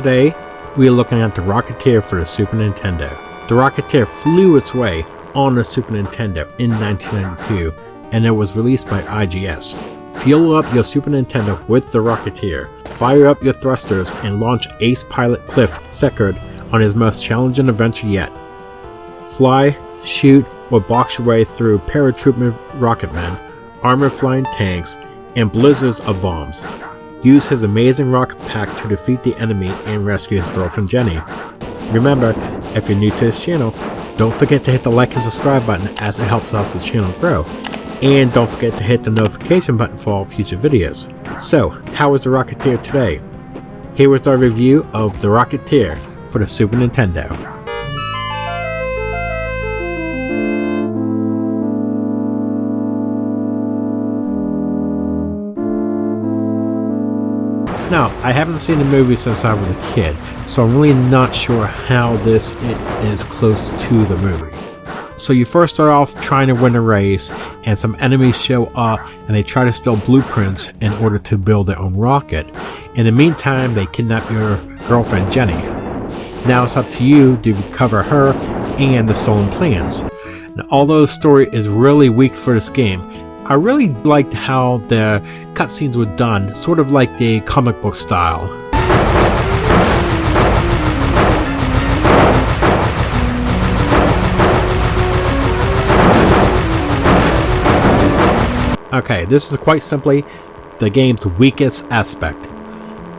today, we are looking at the Rocketeer for the Super Nintendo. The Rocketeer flew its way on the Super Nintendo in 1992, and it was released by IGS. Fuel up your Super Nintendo with the Rocketeer, fire up your thrusters, and launch ace pilot Cliff Seckard on his most challenging adventure yet. Fly, shoot, or box your way through paratrooping rocketmen, armored flying tanks, and blizzards of bombs. Use his amazing rocket pack to defeat the enemy and rescue his girlfriend Jenny. Remember, if you're new to this channel, don't forget to hit the like and subscribe button as it helps us the channel grow. And don't forget to hit the notification button for all future videos. So, how is the Rocketeer today? Here is our review of the Rocketeer for the Super Nintendo. Now, I haven't seen the movie since I was a kid, so I'm really not sure how this is close to the movie. So you first start off trying to win a race, and some enemies show up and they try to steal blueprints in order to build their own rocket. In the meantime, they kidnap your girlfriend Jenny. Now it's up to you to recover her and the stolen plans. Now, although the story is really weak for this game, I really liked how the cutscenes were done, sort of like the comic book style. Okay, this is quite simply the game's weakest aspect.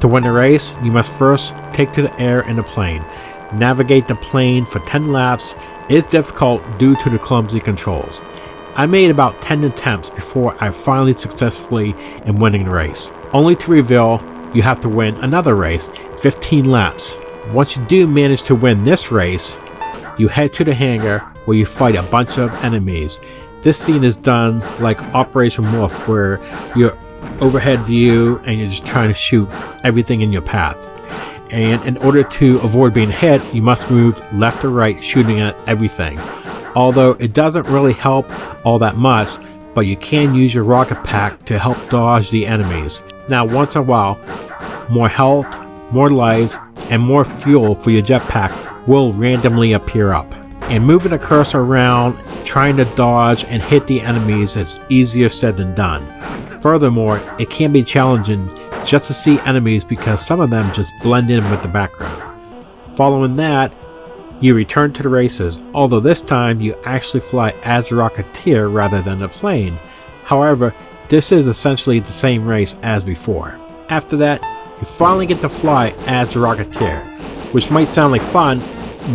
To win the race, you must first take to the air in a plane. Navigate the plane for 10 laps is difficult due to the clumsy controls. I made about 10 attempts before I finally successfully am winning the race, only to reveal you have to win another race, 15 laps. Once you do manage to win this race, you head to the hangar where you fight a bunch of enemies. This scene is done like Operation Morph, where you're overhead view and you're just trying to shoot everything in your path. And in order to avoid being hit, you must move left or right, shooting at everything. Although it doesn't really help all that much, but you can use your rocket pack to help dodge the enemies. Now, once in a while, more health, more lives, and more fuel for your jetpack will randomly appear up. And moving the cursor around, trying to dodge and hit the enemies is easier said than done. Furthermore, it can be challenging just to see enemies because some of them just blend in with the background. Following that, you return to the races, although this time you actually fly as a Rocketeer rather than a plane. However, this is essentially the same race as before. After that, you finally get to fly as the Rocketeer, which might sound like fun,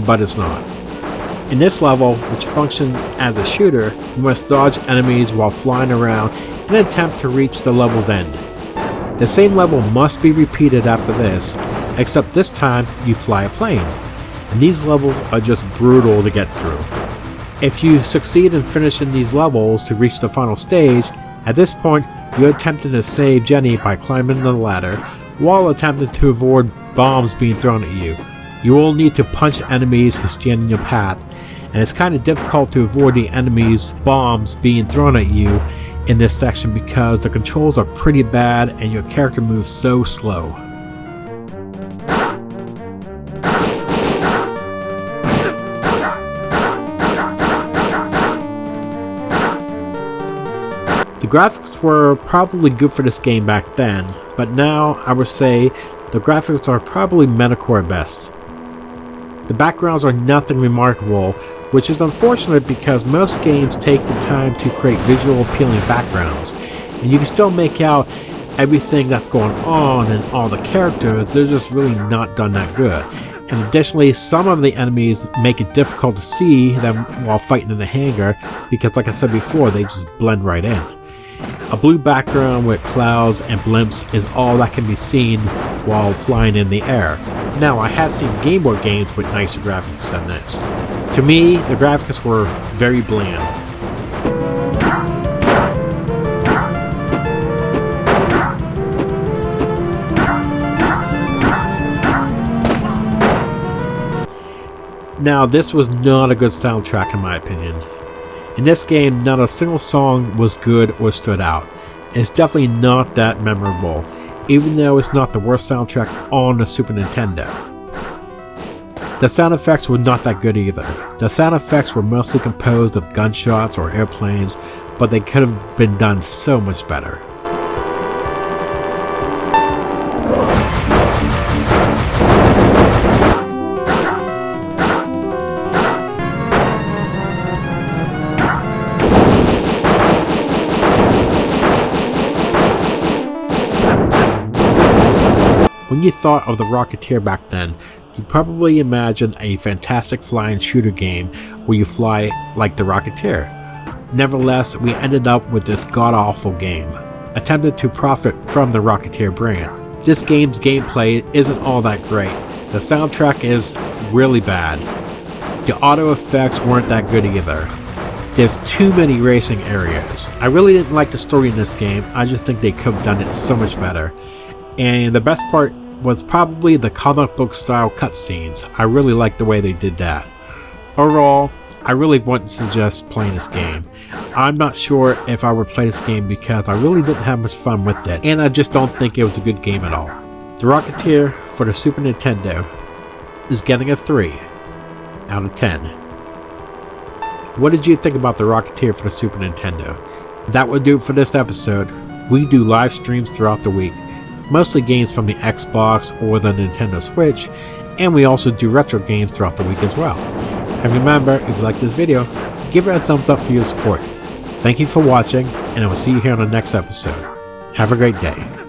but it's not. In this level, which functions as a shooter, you must dodge enemies while flying around in an attempt to reach the level's end. The same level must be repeated after this, except this time you fly a plane. And these levels are just brutal to get through. If you succeed in finishing these levels to reach the final stage, at this point you're attempting to save Jenny by climbing the ladder while attempting to avoid bombs being thrown at you. You will need to punch enemies who stand in your path, and it's kind of difficult to avoid the enemies' bombs being thrown at you in this section because the controls are pretty bad and your character moves so slow. The graphics were probably good for this game back then, but now I would say the graphics are probably mediocre at best. The backgrounds are nothing remarkable, which is unfortunate because most games take the time to create visual appealing backgrounds, and you can still make out everything that's going on and all the characters. They're just really not done that good. And additionally, some of the enemies make it difficult to see them while fighting in the hangar because, like I said before, they just blend right in. A blue background with clouds and blimps is all that can be seen while flying in the air. Now, I have seen Game Boy games with nicer graphics than this. To me, the graphics were very bland. Now, this was not a good soundtrack in my opinion. In this game, not a single song was good or stood out. It's definitely not that memorable. even though it's not the worst soundtrack on the Super Nintendo. The sound effects were not that good either. The sound effects were mostly composed of gunshots or airplanes, but they could have been done so much better. When you thought of the Rocketeer back then, you probably imagined a fantastic flying shooter game where you fly like the Rocketeer. Nevertheless, we ended up with this god-awful game, attempted to profit from the Rocketeer brand. This game's gameplay isn't all that great. The soundtrack is really bad. The auto effects weren't that good either. There's too many racing areas. I really didn't like the story in this game, I just think they could have done it so much better. And the best part was probably the comic book style cutscenes. I really liked the way they did that. Overall, I really wouldn't suggest playing this game. I'm not sure if I would play this game because I really didn't have much fun with it, and I just don't think it was a good game at all. The Rocketeer for the Super Nintendo is getting a 3 out of 10. What did you think about the Rocketeer for the Super Nintendo? That would do it for this episode. We do live streams throughout the week, mostly games from the Xbox or the Nintendo Switch, and we also do retro games throughout the week as well. And remember, if you like this video, give it a thumbs up for your support. Thank you for watching, and I will see you here on the next episode. Have a great day.